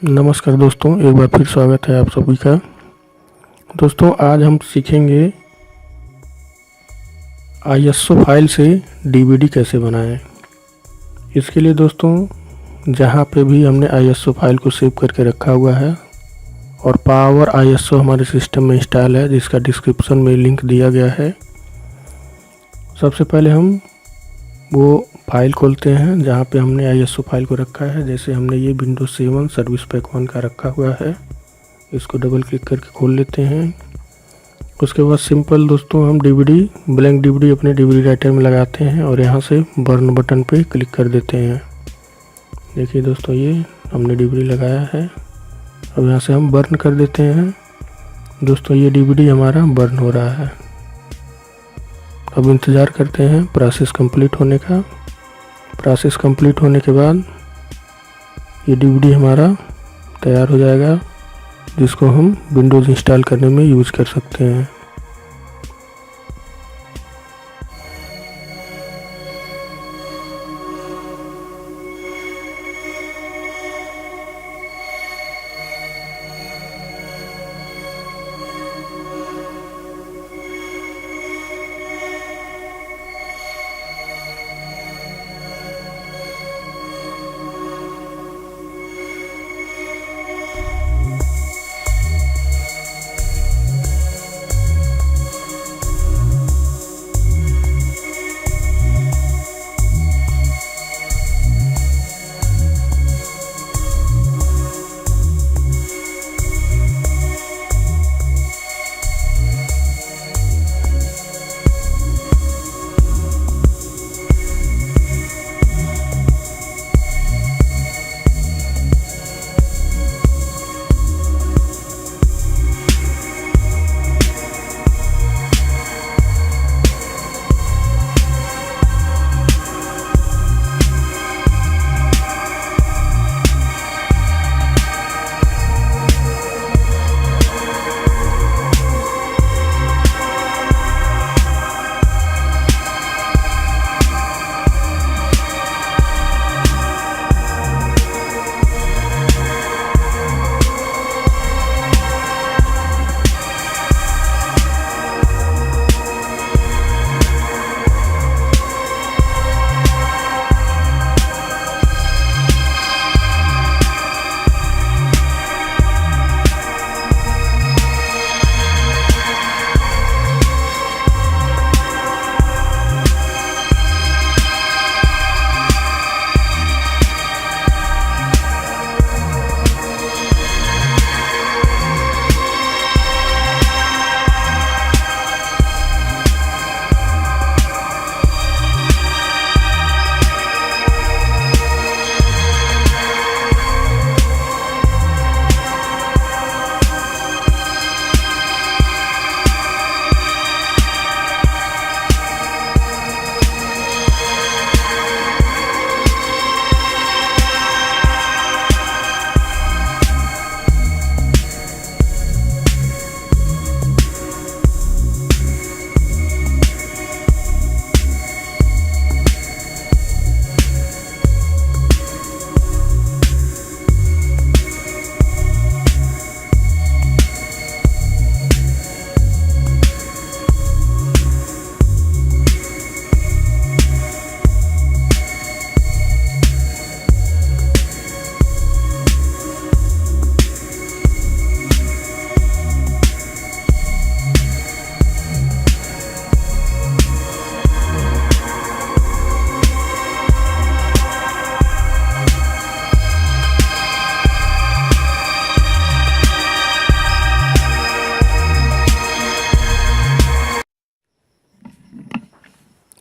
नमस्कार दोस्तों, एक बार फिर स्वागत है आप सभी का। दोस्तों आज हम सीखेंगे ISO फाइल से DVD कैसे बनाएं। इसके लिए दोस्तों जहां पे भी हमने ISO फाइल को सेव करके रखा हुआ है और पावर ISO हमारे सिस्टम में इंस्टॉल है, जिसका डिस्क्रिप्शन में लिंक दिया गया है। सबसे पहले हम वो फाइल खोलते हैं जहाँ पे हमने ISO फाइल को रखा है। जैसे हमने ये विंडोज 7 सर्विस पैक 1 का रखा हुआ है, इसको डबल क्लिक करके खोल लेते हैं। उसके बाद सिंपल दोस्तों हम ब्लैंक DVD अपने DVD राइटर में लगाते हैं और यहाँ से बर्न बटन पे क्लिक कर देते हैं। देखिए दोस्तों, ये हमने DVD लगाया है। अब यहाँ से हम बर्न कर देते हैं। दोस्तों ये DVD हमारा बर्न हो रहा है। अब इंतज़ार करते हैं प्रोसेस कंप्लीट होने का। प्रोसेस कंप्लीट होने के बाद ये DVD हमारा तैयार हो जाएगा, जिसको हम विंडोज़ इंस्टॉल करने में यूज़ कर सकते हैं।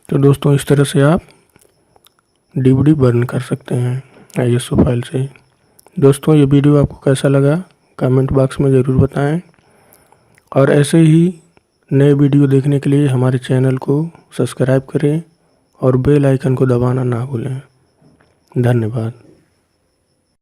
तो दोस्तों इस तरह से आप DVD बर्न कर सकते हैं ISO फाइल से। दोस्तों ये वीडियो आपको कैसा लगा कमेंट बॉक्स में ज़रूर बताएं, और ऐसे ही नए वीडियो देखने के लिए हमारे चैनल को सब्सक्राइब करें और बेल आइकन को दबाना ना भूलें। धन्यवाद।